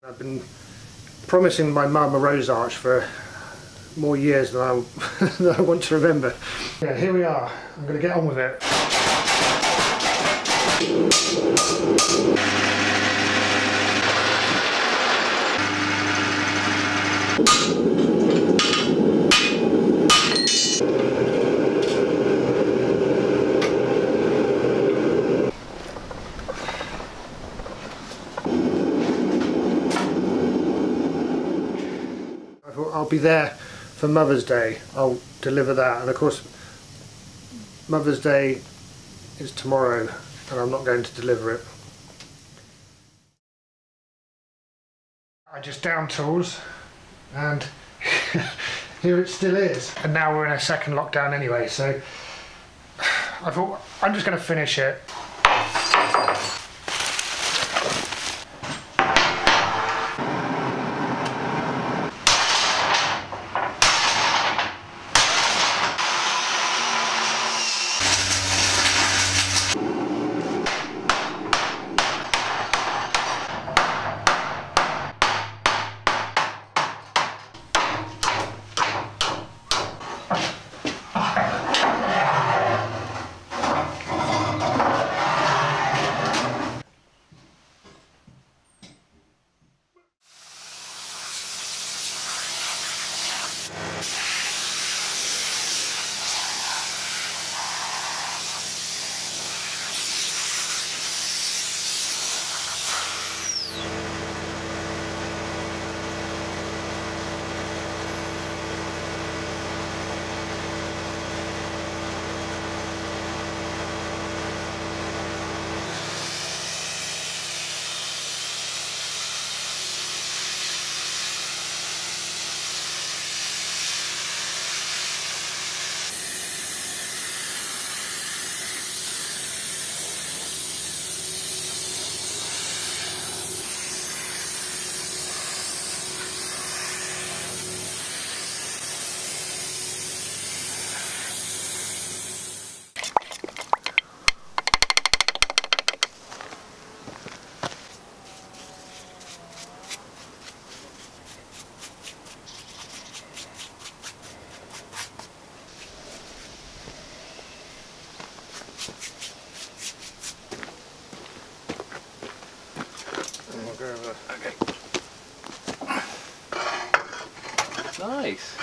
I've been promising my mum a rose arch for more years than I want to remember. Yeah, here we are. I'm going to get on with it. I'll be there for Mother's Day. I'll deliver that, and of course Mother's Day is tomorrow and I'm not going to deliver it. I just downed tools and here it still is, and now we're in a second lockdown anyway, so I thought I'm just going to finish it. Okay. Nice.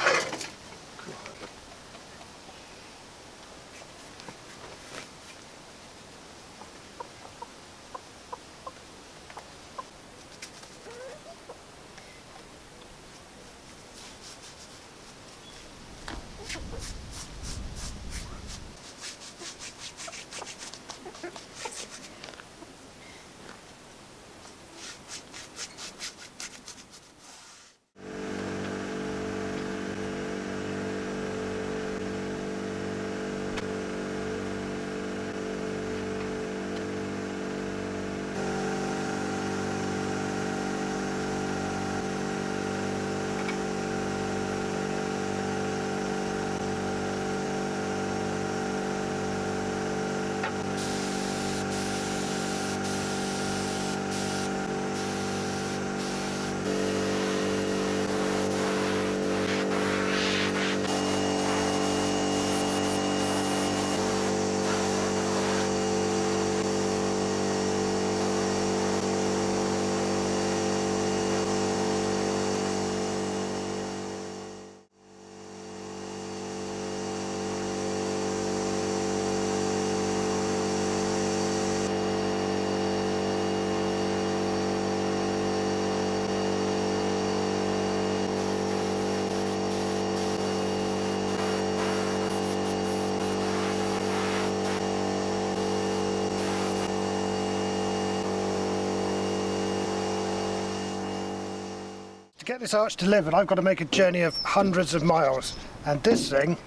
To get this arch delivered, I've got to make a journey of hundreds of miles, and this thing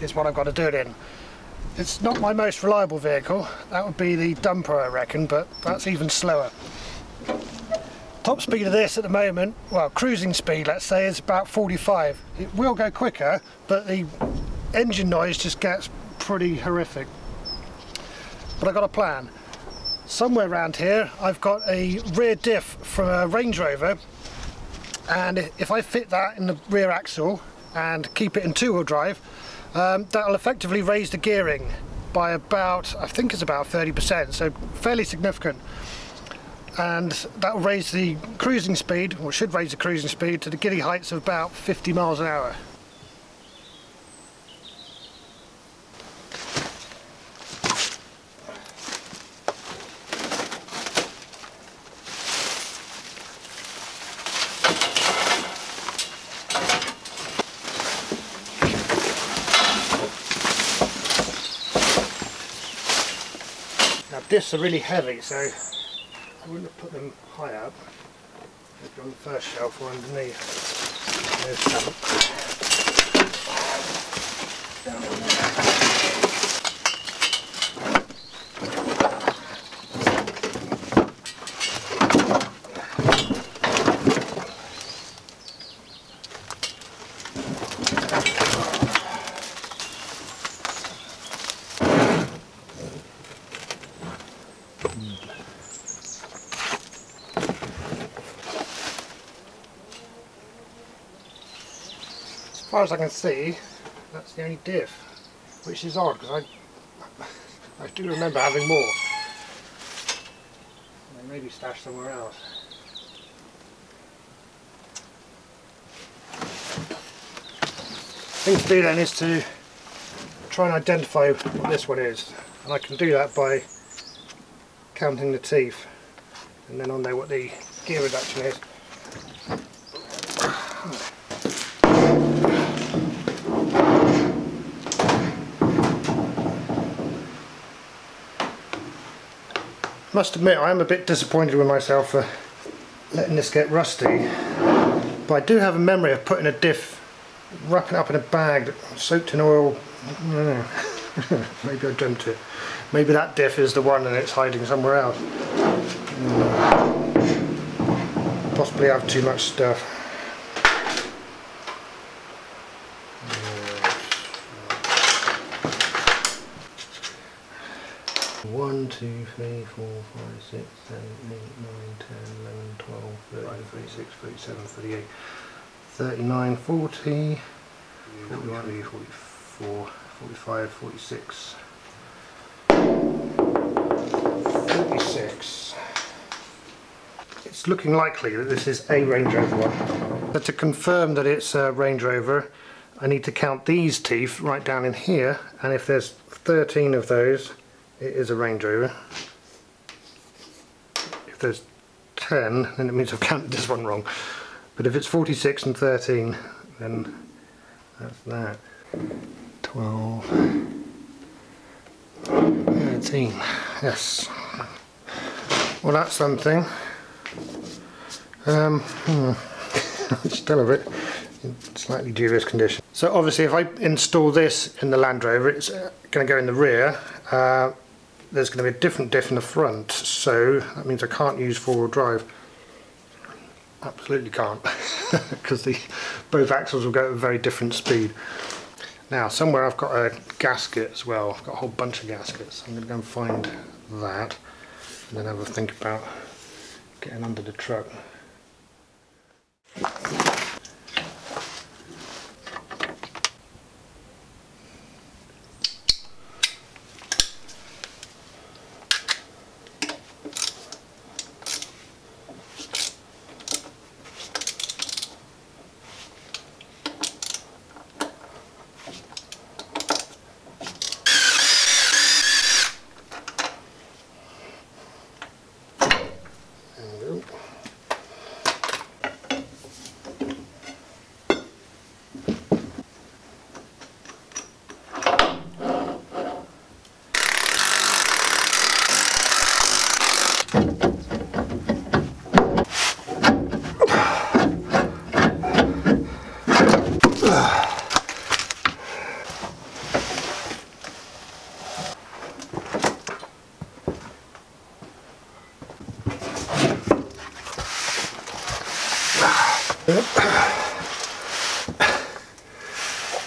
is what I've got to do it in. It's not my most reliable vehicle. That would be the dumper, I reckon, but that's even slower. Top speed of this at the moment, well, cruising speed let's say, is about 45. It will go quicker, but the engine noise just gets pretty horrific. But I've got a plan. somewhere around here I've got a rear diff from a Range Rover, and if I fit that in the rear axle and keep it in two-wheel drive, that'll effectively raise the gearing by about, I think it's about 30%, so fairly significant. And that will raise the cruising speed, or should raise the cruising speed, to the giddy heights of about 50 miles an hour. Now diffs are really heavy, so I wouldn't have put them high up, maybe on the first shelf or underneath. There's some. Down on there. As far as I can see, that's the only diff, which is odd because I do remember having more. They may be stashed somewhere else. The thing to do then is to try and identify what this one is, and I can do that by counting the teeth and then on there what the gear reduction is. Must admit, I am a bit disappointed with myself for letting this get rusty, but I do have a memory of putting a diff, wrapping it up in a bag soaked in oil. I don't know. Maybe I dreamt it. Maybe that diff is the one and it's hiding somewhere else. Possibly have too much stuff. 1, 2, 3, 4, 5, 6, 7, 8, 9, 10, 11, 12, 13, 36, 37, 38, 39, 40, 43, 44, 45, 46, 46. It's looking likely that this is a Range Rover one. But to confirm that it's a Range Rover, I need to count these teeth right down in here, and if there's 13 of those, it is a Range Rover. If there's 10, then it means I've counted this one wrong. But if it's 46 and 13, then that's that. 12, 13, yes. Well, that's something. Still a bit in slightly dubious condition. So obviously if I install this in the Land Rover, it's going to go in the rear. There's going to be a different diff in the front, so that means I can't use four-wheel drive. Absolutely can't, because both axles will go at a very different speed. Now somewhere I've got a gasket as well. I've got a whole bunch of gaskets. I'm going to go and find that and then have a think about getting under the truck.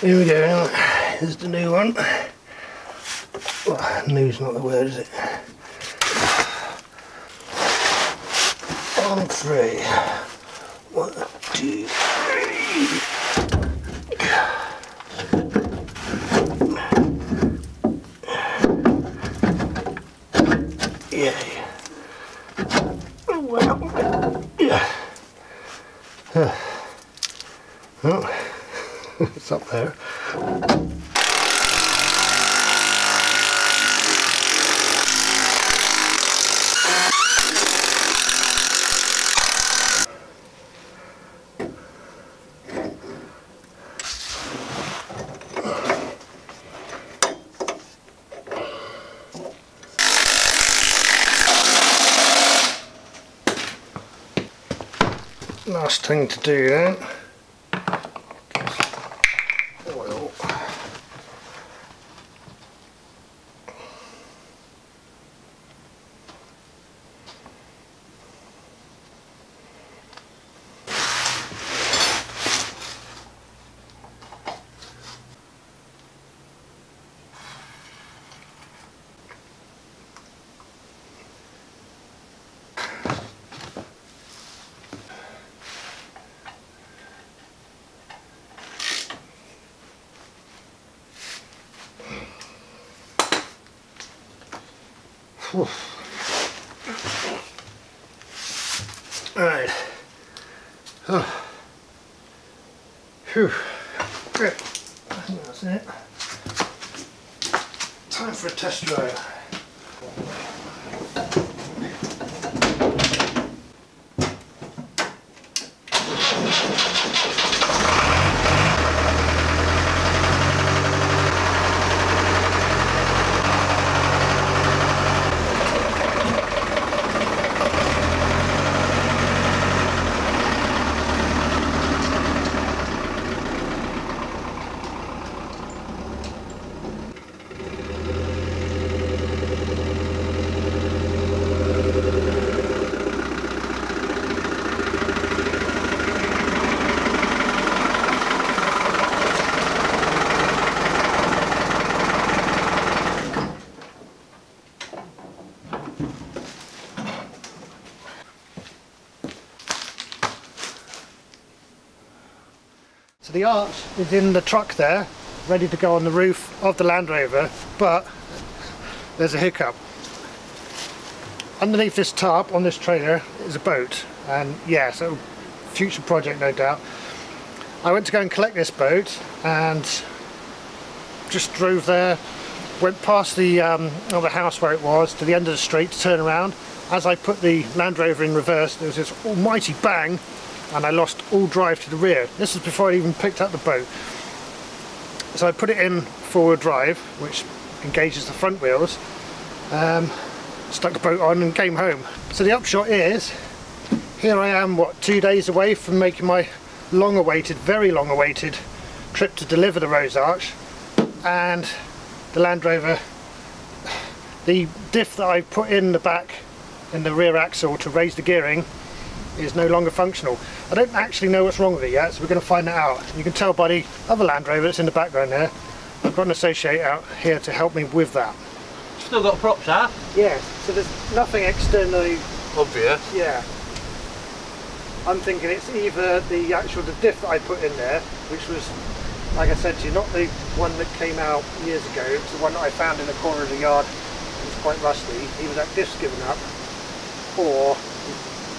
Here we go, here's the new one. Well, new's not the word, is it? on 3. 1, 2, 3. Yeah. Well, yeah. Oh, it's up there. Last thing to do then, oil. Alright. Oh. Phew. Good. I think that's it. Time for a test drive. So the arch is in the truck there, ready to go on the roof of the Land Rover, but there's a hiccup. Underneath this tarp on this trailer is a boat, and yeah, so future project no doubt. I went to go and collect this boat and just drove there, went past the house where it was to the end of the street to turn around. As I put the Land Rover in reverse, there was this almighty bang, and I lost all drive to the rear. This is before I even picked up the boat. So I put it in forward drive, which engages the front wheels, stuck the boat on and came home. So the upshot is, here I am, what, 2 days away from making my long-awaited, very long-awaited trip to deliver the Rose Arch, and the Land Rover, the diff that I put in the back, in the rear axle to raise the gearing, is no longer functional. I don't actually know what's wrong with it yet, so we're going to find that out. You can tell by the other Land Rover that's in the background there. I've got an associate out here to help me with that. Still got props out? Yes, so there's nothing externally obvious. Yeah. I'm thinking it's either the diff that I put in there, which was, like I said to you, not the one that came out years ago. It's the one that I found in the corner of the yard. It's quite rusty. Either that diff's given up, or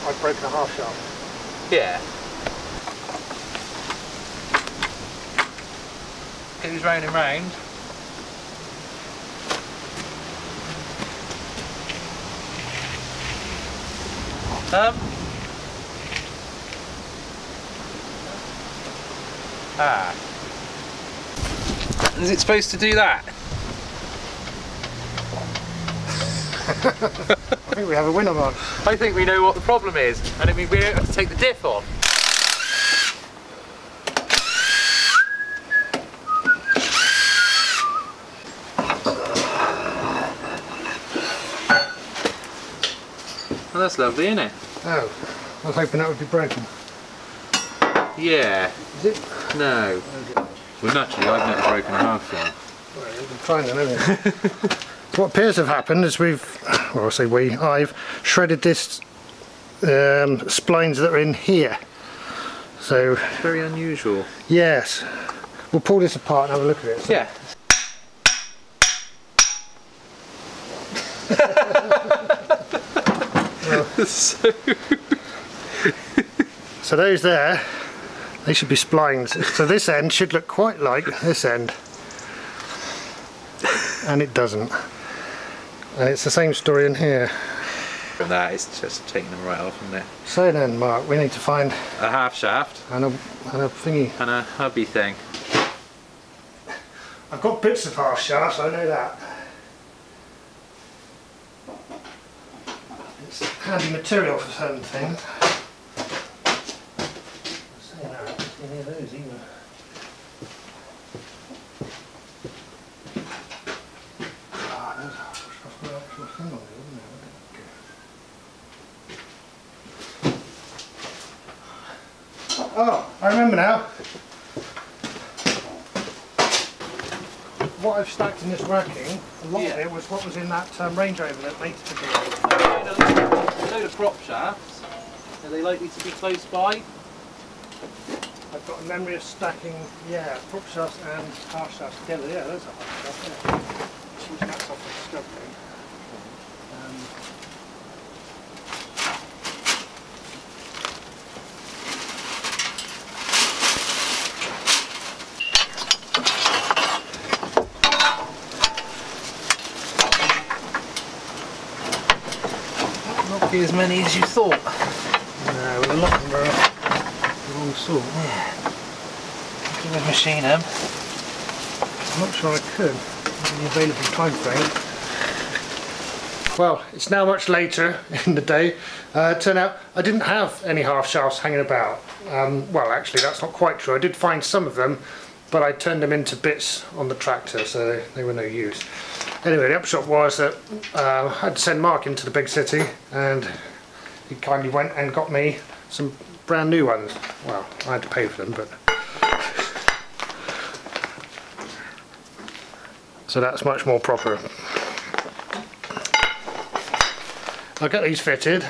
I've broken a half shaft. Yeah. It was raining round. Is it supposed to do that? I think we have a winner, Mark. I think we know what the problem is, and it means we don't have to take the diff on. Well, that's lovely, isn't it? Oh, I was hoping that would be broken. Yeah. Is it? No. Okay. Well, naturally, I've never broken a half shaft. Well, you've been trying then, haven't you? So what appears to have happened is I've shredded this splines that are in here. So very unusual. yes, we'll pull this apart and have a look at it. So. Yeah. So those there, they should be splines. So this end should look quite like this end, and it doesn't. And it's the same story in here. From that, it's just taking them right off, isn't it? So then, Mark, we need to find a half shaft and a thingy and a hubby thing. I've got bits of half shafts, I know that. It's handy material for certain things. Saying that, I don't see any of those either. Ah, there's I've got an actual thing on there, isn't there? Oh, I remember now. What I've stacked in this racking, a lot of it was what was in that Range Rover that makes the video. A load of prop shafts. Are they likely to be close by? I've got a memory of stacking, yeah, prop shafts and half shafts together. Yeah, there's a half shaft, yeah. That's off the Discovery. Not be as many as you thought. No, a lot of them are the wrong sort. Yeah. Could we machine them? I'm not sure I could, in the available time frame. Well, it's now much later in the day. Turned out I didn't have any half shafts hanging about. Well, actually, that's not quite true. I did find some of them, but I turned them into bits on the tractor, so they were no use. Anyway, the upshot was that I had to send Mark into the big city, and he kindly went and got me some brand new ones. Well, I had to pay for them, but... So that's much more proper. I'll get these fitted,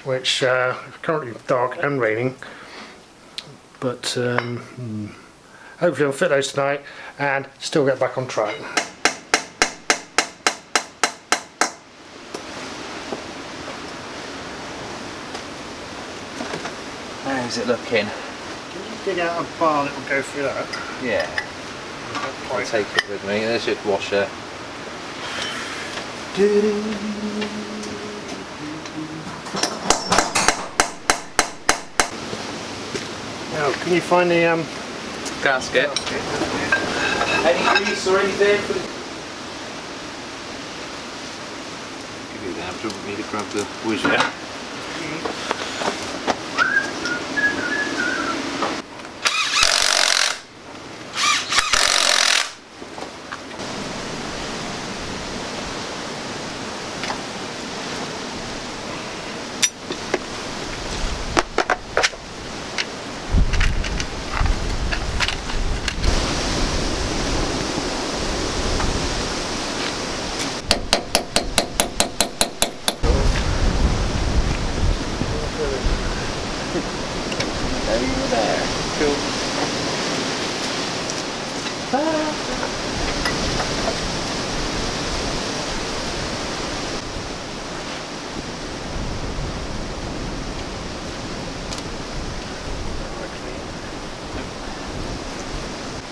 which are currently dark and raining, but hopefully I'll fit those tonight and still get back on track. How's it looking? Can you dig out a bar that will go through that? Yeah. I'll take it with me. There's your washer. Now, can you find the gasket? Any grease or anything? Give you that. Do you want me to grab the whizzer?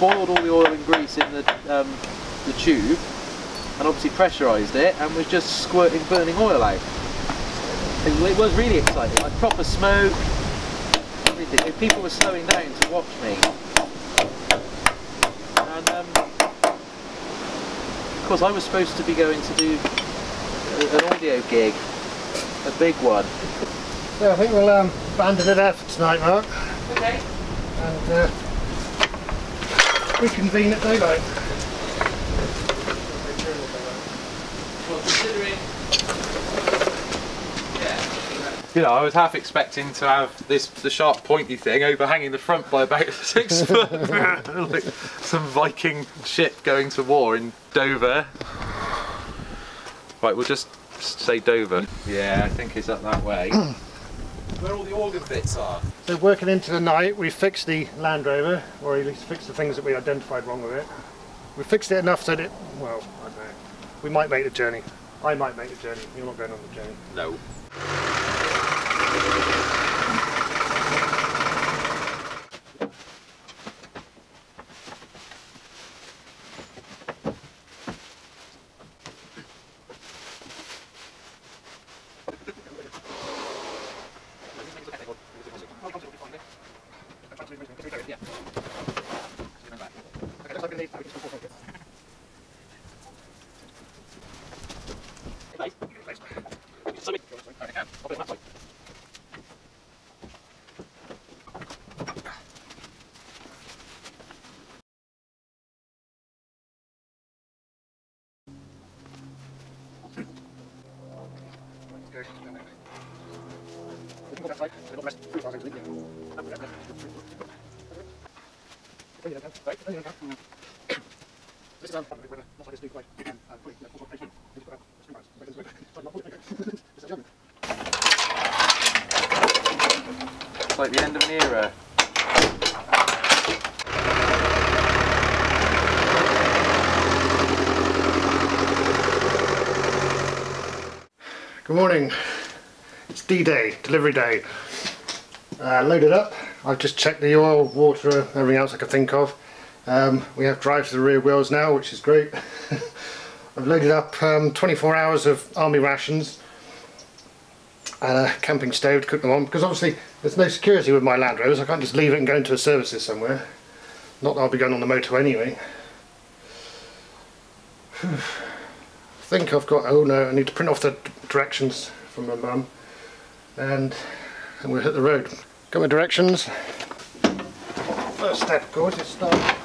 Boiled all the oil and grease in the tube, and obviously pressurised it, and was just squirting burning oil out. It was really exciting, like proper smoke, everything. If people were slowing down to watch me, and of course I was supposed to be going to do an audio gig, a big one. Yeah, I think we'll abandon it there for tonight, Mark. Okay. And reconvene at daylight. Well, considering, yeah. You know, I was half expecting to have the sharp pointy thing overhanging the front by about 6 foot, like some Viking ship going to war in Dover. Right, we'll just say Dover. Yeah, I think it's up that way. where all the organ bits are. So working into the night, we fixed the Land Rover, or at least fixed the things that we identified wrong with it. We fixed it enough so that it, well, I don't know, we might make the journey. I might make the journey. You're not going on the journey. No. It's like the end of an era. Good morning. It's D-Day, delivery day. Loaded up. I've just checked the oil, water, everything else I could think of. We have drive to the rear wheels now, which is great. I've loaded up 24 hours of army rations and a camping stove to cook them on, because obviously there's no security with my Land Rovers. I can't just leave it and go into a services somewhere. Not that I'll be going on the motor anyway. I think I've got, oh no, I need to print off the directions from my mum and we'll hit the road. Got my directions. First step, of course, is start.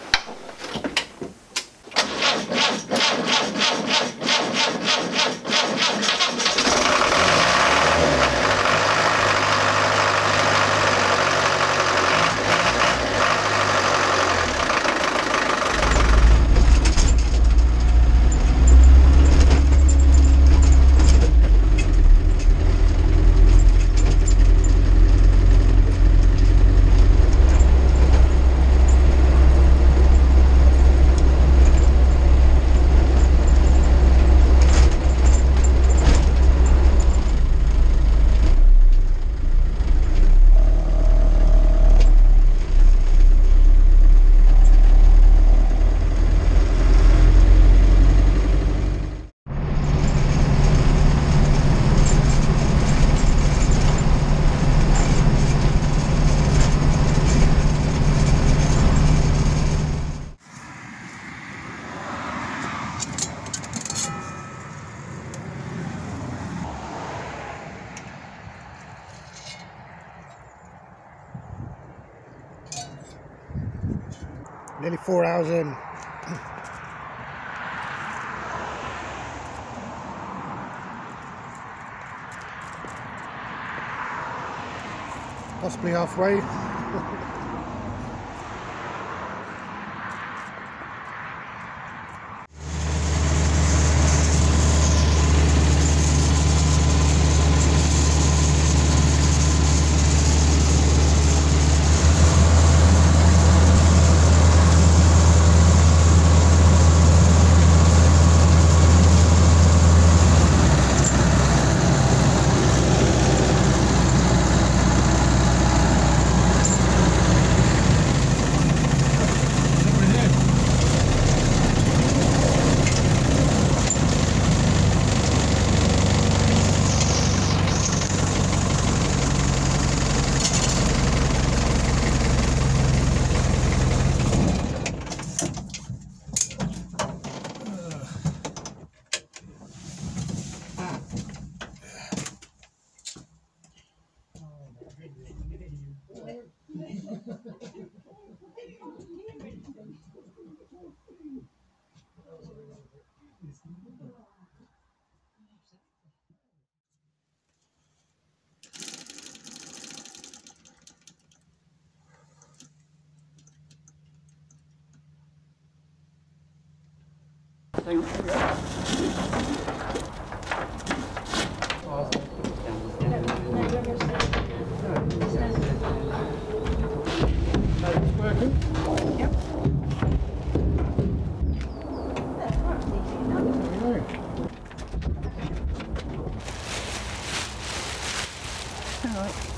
Nearly 4 hours in. Possibly halfway. Alright.